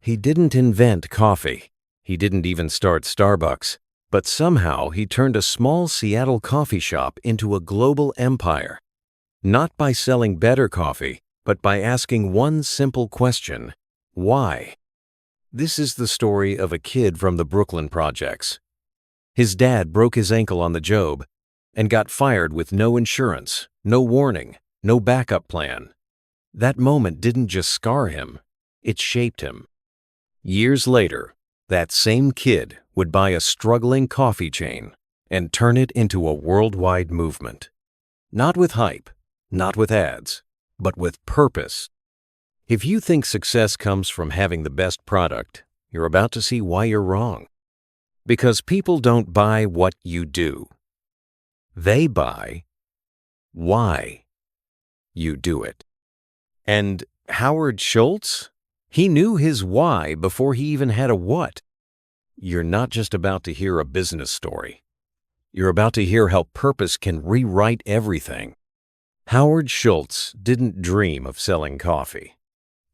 He didn't invent coffee. He didn't even start Starbucks. But somehow he turned a small Seattle coffee shop into a global empire. Not by selling better coffee, but by asking one simple question: why? This is the story of a kid from the Brooklyn projects. His dad broke his ankle on the job and got fired with no insurance, no warning, no backup plan. That moment didn't just scar him, it shaped him. Years later, that same kid would buy a struggling coffee chain and turn it into a worldwide movement. Not with hype, not with ads, but with purpose. If you think success comes from having the best product, you're about to see why you're wrong. Because people don't buy what you do. They buy why you do it. And Howard Schultz? He knew his why before he even had a what. You're not just about to hear a business story. You're about to hear how purpose can rewrite everything. Howard Schultz didn't dream of selling coffee.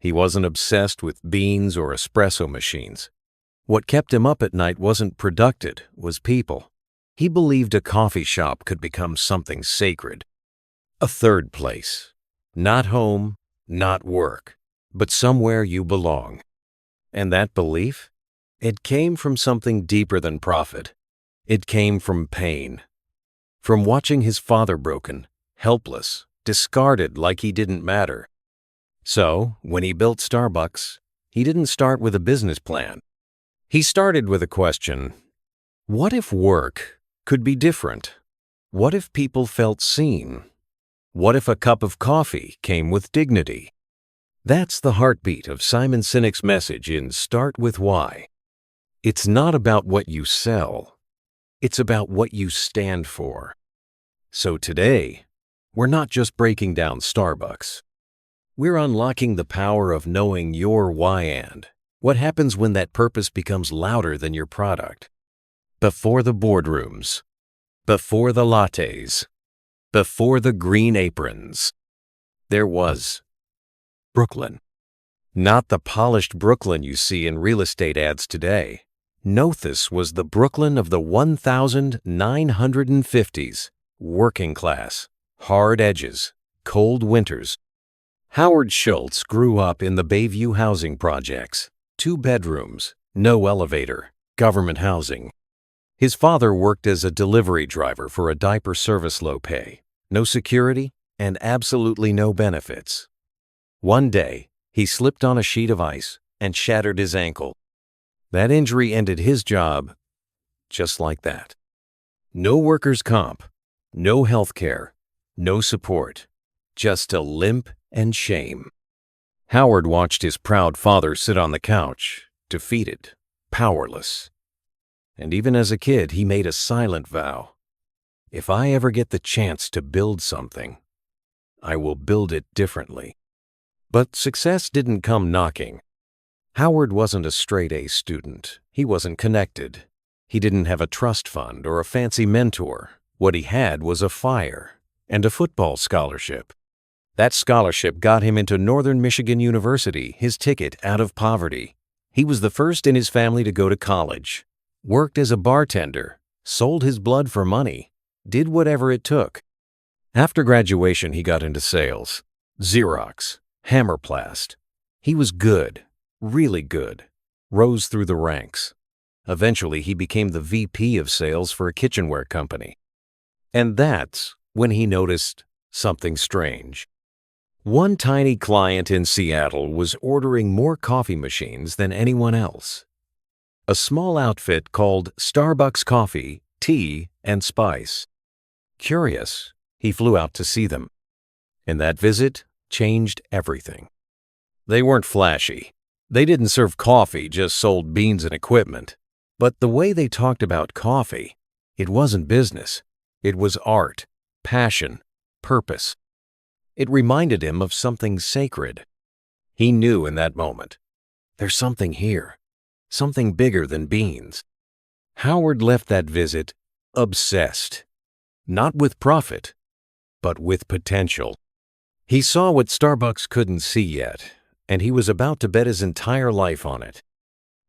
He wasn't obsessed with beans or espresso machines. What kept him up at night wasn't production, was people. He believed a coffee shop could become something sacred. A third place. Not home, not work, but somewhere you belong. And that belief? It came from something deeper than profit. It came from pain. From watching his father broken, helpless, discarded like he didn't matter. So, when he built Starbucks, he didn't start with a business plan. He started with a question: what if work could be different? What if people felt seen? What if a cup of coffee came with dignity? That's the heartbeat of Simon Sinek's message in Start With Why. It's not about what you sell. It's about what you stand for. So today, we're not just breaking down Starbucks. We're unlocking the power of knowing your why and what happens when that purpose becomes louder than your product. Before the boardrooms, before the lattes, before the green aprons, there was Brooklyn. Not the polished Brooklyn you see in real estate ads today. No, this was the Brooklyn of the 1950s, working class, hard edges, cold winters. Howard Schultz grew up in the Bayview housing projects, 2 bedrooms, no elevator, government housing. His father worked as a delivery driver for a diaper service, low pay, no security, and absolutely no benefits. One day, he slipped on a sheet of ice and shattered his ankle. That injury ended his job just like that. No workers' comp, no health care, no support, just a limp and shame. Howard watched his proud father sit on the couch, defeated, powerless. And even as a kid, he made a silent vow: if I ever get the chance to build something, I will build it differently. But success didn't come knocking. Howard wasn't a straight-A student. He wasn't connected. He didn't have a trust fund or a fancy mentor. What he had was a fire and a football scholarship. That scholarship got him into Northern Michigan University, his ticket out of poverty. He was the first in his family to go to college, worked as a bartender, sold his blood for money, did whatever it took. After graduation, he got into sales, Xerox, Hammerplast. He was good, really good, rose through the ranks. Eventually, he became the VP of sales for a kitchenware company. And that's when he noticed something strange. One tiny client in Seattle was ordering more coffee machines than anyone else. A small outfit called Starbucks Coffee, Tea, and Spice. Curious, he flew out to see them. And that visit changed everything. They weren't flashy. They didn't serve coffee, just sold beans and equipment. But the way they talked about coffee, it wasn't business. It was art, passion, purpose. It reminded him of something sacred. He knew in that moment, there's something here, something bigger than beans. Howard left that visit obsessed, not with profit, but with potential. He saw what Starbucks couldn't see yet, and he was about to bet his entire life on it.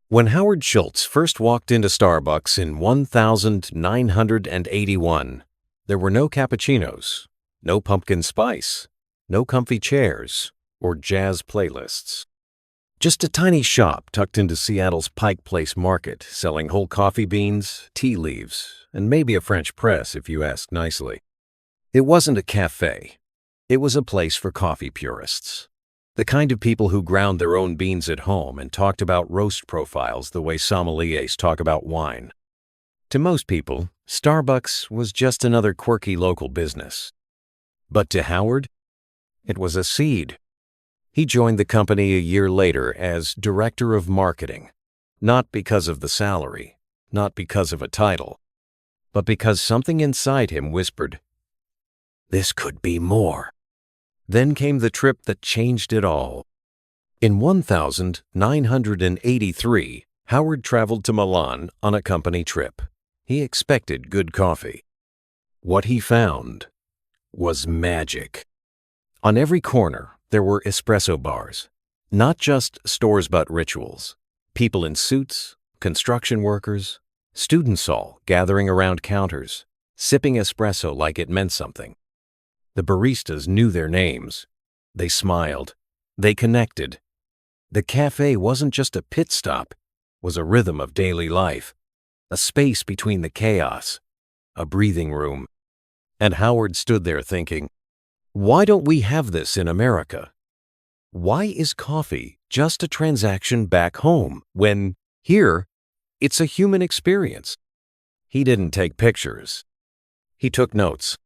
When Howard Schultz first walked into Starbucks in 1981, there were no cappuccinos, no pumpkin spice, no comfy chairs, or jazz playlists. Just a tiny shop tucked into Seattle's Pike Place Market, selling whole coffee beans, tea leaves, and maybe a French press if you ask nicely. It wasn't a cafe. It was a place for coffee purists. The kind of people who ground their own beans at home and talked about roast profiles the way sommeliers talk about wine. To most people, Starbucks was just another quirky local business. But to Howard, it was a seed. He joined the company a year later as director of marketing, not because of the salary, not because of a title, but because something inside him whispered, "This could be more." Then came the trip that changed it all. In 1983, Howard traveled to Milan on a company trip. He expected good coffee. What he found was magic. On every corner, there were espresso bars, not just stores but rituals. People in suits, construction workers, students all gathering around counters, sipping espresso like it meant something. The baristas knew their names. They smiled. They connected. The cafe wasn't just a pit stop, it was a rhythm of daily life, a space between the chaos, a breathing room. And Howard stood there thinking, why don't we have this in America? Why is coffee just a transaction back home when, here, it's a human experience? He didn't take pictures. He took notes.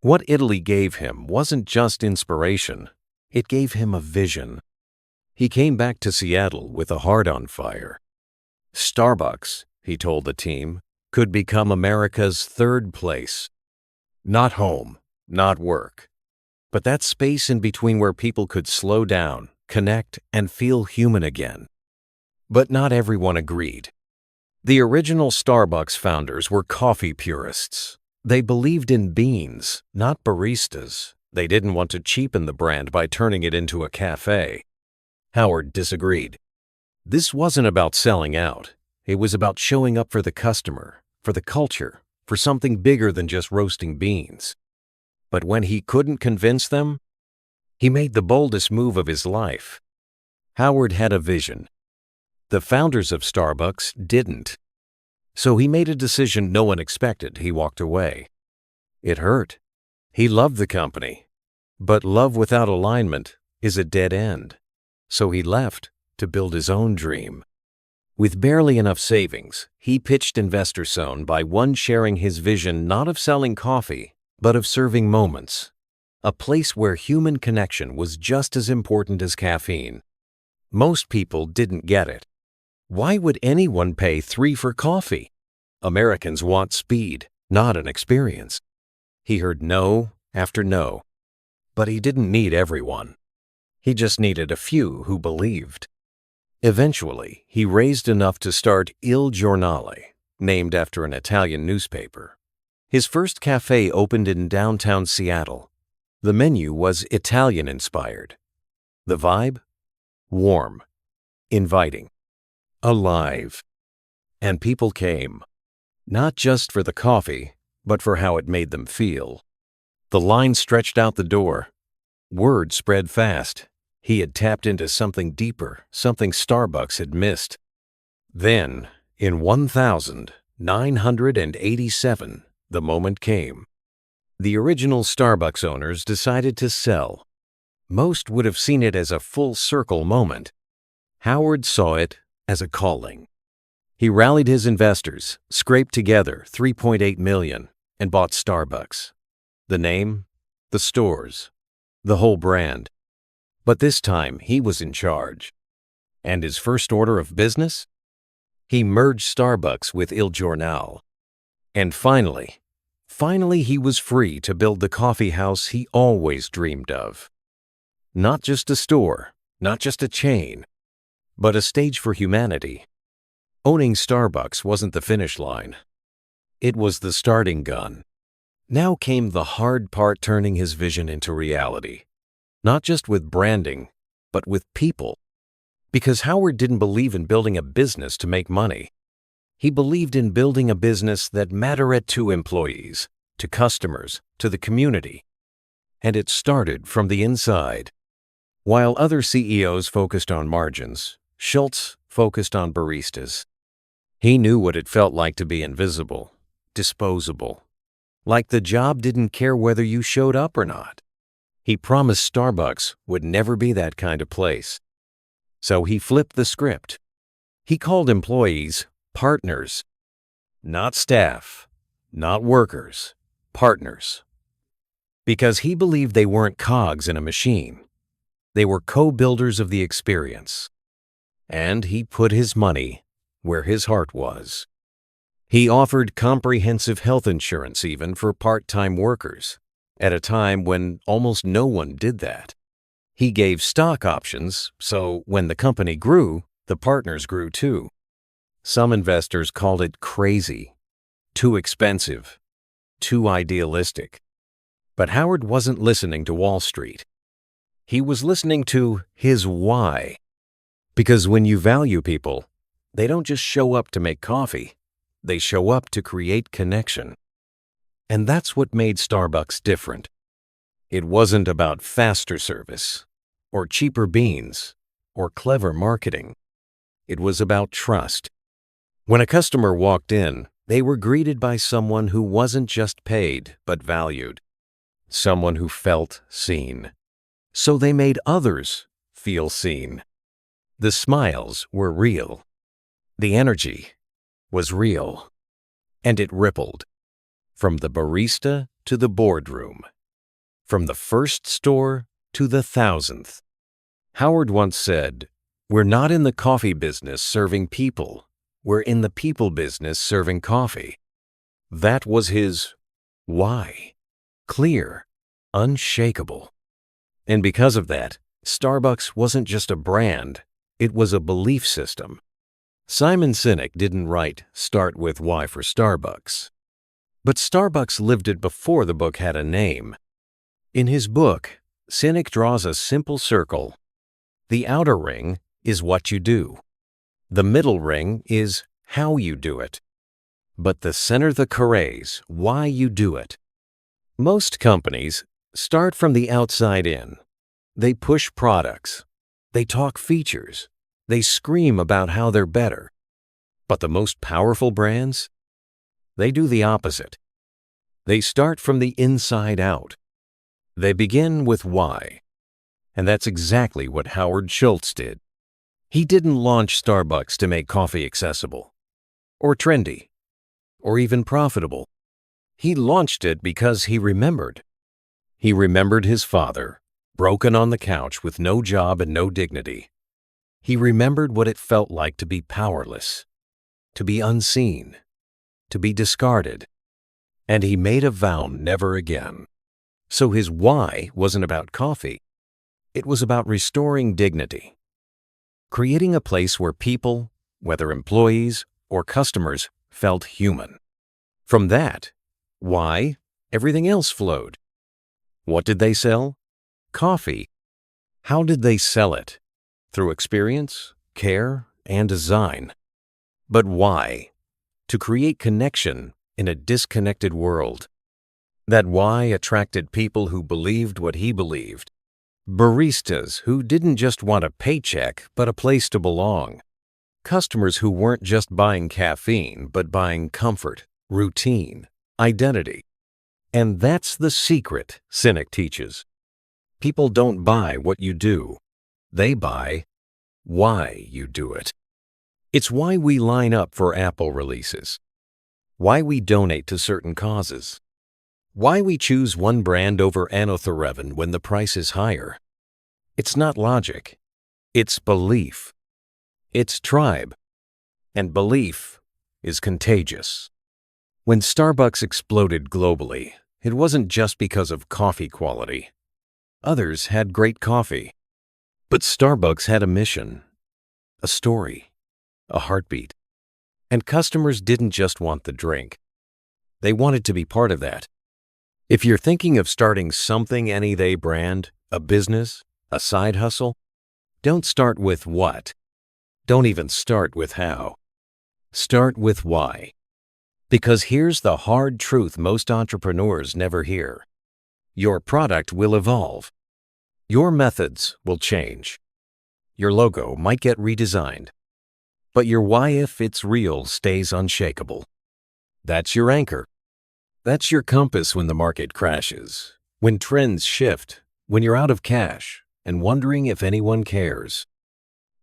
What Italy gave him wasn't just inspiration, it gave him a vision. He came back to Seattle with a heart on fire. Starbucks, he told the team, could become America's third place. Not home, not work, but that space in between where people could slow down, connect, and feel human again. But not everyone agreed. The original Starbucks founders were coffee purists. They believed in beans, not baristas. They didn't want to cheapen the brand by turning it into a cafe. Howard disagreed. This wasn't about selling out. It was about showing up for the customer, for the culture, for something bigger than just roasting beans. But when he couldn't convince them, he made the boldest move of his life. Howard had a vision. The founders of Starbucks didn't. So he made a decision no one expected. He walked away. It hurt. He loved the company. But love without alignment is a dead end. So he left to build his own dream. With barely enough savings, he pitched InvestorZone by sharing his vision not of selling coffee, but of serving moments, a place where human connection was just as important as caffeine. Most people didn't get it. Why would anyone pay $3 for coffee? Americans want speed, not an experience. He heard no after no, but he didn't need everyone. He just needed a few who believed. Eventually, he raised enough to start Il Giornale, named after an Italian newspaper. His first cafe opened in downtown Seattle. The menu was Italian-inspired. The vibe? Warm, inviting, alive. And people came, not just for the coffee, but for how it made them feel. The line stretched out the door. Word spread fast. He had tapped into something deeper, something Starbucks had missed. Then, in 1987, the moment came. The original Starbucks owners decided to sell. Most would have seen it as a full-circle moment. Howard saw it as a calling. He rallied his investors, scraped together $3.8 million, and bought Starbucks. The name, the stores, the whole brand. But this time, he was in charge. And his first order of business? He merged Starbucks with Il Giornale. And finally he was free to build the coffee house he always dreamed of. Not just a store, not just a chain, but a stage for humanity. Owning Starbucks wasn't the finish line. It was the starting gun. Now came the hard part, turning his vision into reality. Not just with branding, but with people. Because Howard didn't believe in building a business to make money. He believed in building a business that mattered to employees, to customers, to the community. And it started from the inside. While other CEOs focused on margins, Schultz focused on baristas. He knew what it felt like to be invisible, disposable. Like the job didn't care whether you showed up or not. He promised Starbucks would never be that kind of place. So he flipped the script. He called employees partners. Not staff, not workers, partners. Because he believed they weren't cogs in a machine. They were co-builders of the experience. And he put his money where his heart was. He offered comprehensive health insurance even for part-time workers, at a time when almost no one did that. He gave stock options, so when the company grew, the partners grew too. Some investors called it crazy, too expensive, too idealistic. But Howard wasn't listening to Wall Street. He was listening to his why. Because when you value people, they don't just show up to make coffee. They show up to create connection. And that's what made Starbucks different. It wasn't about faster service, or cheaper beans, or clever marketing. It was about trust. When a customer walked in, they were greeted by someone who wasn't just paid, but valued. Someone who felt seen. So they made others feel seen. The smiles were real. The energy was real. And it rippled. From the barista to the boardroom. From the first store to the 1,000th. Howard once said, "We're not in the coffee business serving people. We're in the people business serving coffee." That was his why. Clear, unshakable. And because of that, Starbucks wasn't just a brand, it was a belief system. Simon Sinek didn't write "Start with Why for Starbucks." But Starbucks lived it before the book had a name. In his book, Sinek draws a simple circle. The outer ring is what you do. The middle ring is how you do it. But the center, the carrés, why you do it. Most companies start from the outside in. They push products. They talk features. They scream about how they're better. But the most powerful brands? They do the opposite. They start from the inside out. They begin with why. And that's exactly what Howard Schultz did. He didn't launch Starbucks to make coffee accessible, or trendy, or even profitable. He launched it because he remembered. He remembered his father, broken on the couch with no job and no dignity. He remembered what it felt like to be powerless, to be unseen, to be discarded. And he made a vow never again. So his why wasn't about coffee. It was about restoring dignity. Creating a place where people, whether employees or customers, felt human. From that, why, everything else flowed. What did they sell? Coffee. How did they sell it? Through experience, care, and design. But why? To create connection in a disconnected world. That why attracted people who believed what he believed. Baristas who didn't just want a paycheck, but a place to belong. Customers who weren't just buying caffeine, but buying comfort, routine, identity. And that's the secret, Sinek teaches. People don't buy what you do. They buy why you do it. It's why we line up for Apple releases. Why we donate to certain causes. Why we choose one brand over anotherevin when the price is higher. It's not logic. It's belief. It's tribe. And belief is contagious. When Starbucks exploded globally, it wasn't just because of coffee quality. Others had great coffee. But Starbucks had a mission, a story, a heartbeat. And customers didn't just want the drink. They wanted to be part of that. If you're thinking of starting something any they brand, a business, a side hustle, Don't start with what. Don't even start with how. Start with why. Because here's the hard truth most entrepreneurs never hear. Your product will evolve. Your methods will change. Your logo might get redesigned. But your why, if it's real, stays unshakable. That's your anchor. That's your compass when the market crashes, when trends shift, when you're out of cash and wondering if anyone cares.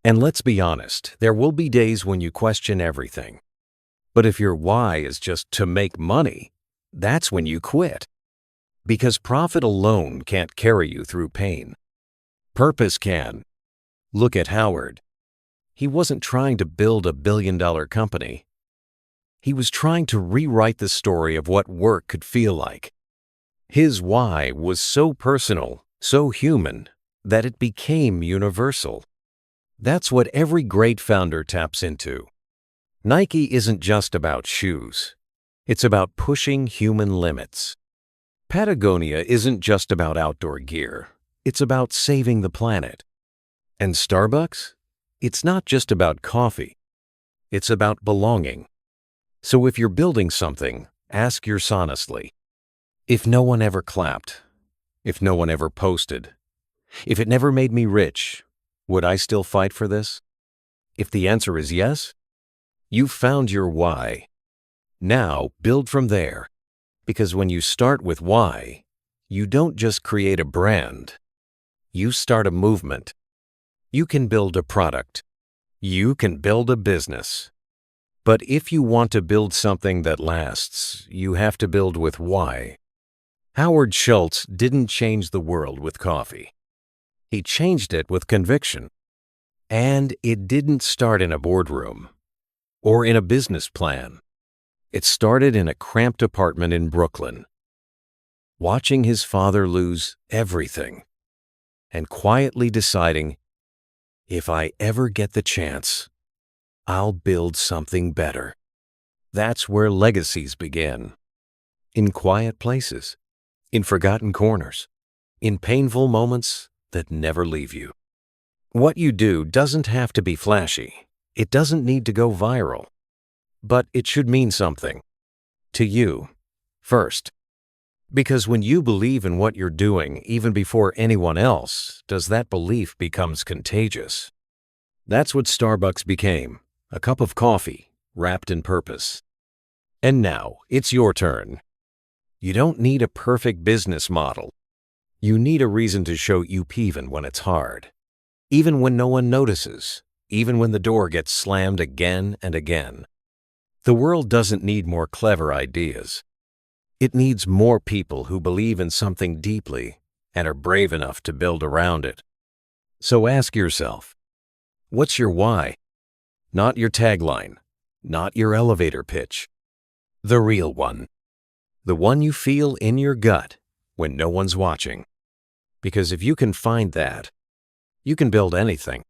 And let's be honest, there will be days when you question everything. But if your why is just to make money, that's when you quit. Because profit alone can't carry you through pain. Purpose can. Look at Howard. He wasn't trying to build a billion-dollar company. He was trying to rewrite the story of what work could feel like. His why was so personal, so human, that it became universal. That's what every great founder taps into. Nike isn't just about shoes. It's about pushing human limits. Patagonia isn't just about outdoor gear. It's about saving the planet. And Starbucks? It's not just about coffee. It's about belonging. So if you're building something, ask yourself honestly, if no one ever clapped, if no one ever posted, if it never made me rich, would I still fight for this? If the answer is yes, you've found your why. Now build from there, because when you start with why, you don't just create a brand. You start a movement. You can build a product. You can build a business. But if you want to build something that lasts, you have to build with why. Howard Schultz didn't change the world with coffee. He changed it with conviction. And it didn't start in a boardroom or in a business plan. It started in a cramped apartment in Brooklyn, watching his father lose everything and quietly deciding, if I ever get the chance, I'll build something better. That's where legacies begin. In quiet places, in forgotten corners, in painful moments that never leave you. What you do doesn't have to be flashy. It doesn't need to go viral. But it should mean something. To you, first. Because when you believe in what you're doing even before anyone else does, that belief becomes contagious. That's what Starbucks became. A cup of coffee, wrapped in purpose. And now, it's your turn. You don't need a perfect business model. You need a reason to show up even when it's hard. Even when no one notices. Even when the door gets slammed again and again. The world doesn't need more clever ideas. It needs more people who believe in something deeply and are brave enough to build around it. So ask yourself, what's your why? Not your tagline, not your elevator pitch. The real one. The one you feel in your gut when no one's watching. Because if you can find that, you can build anything.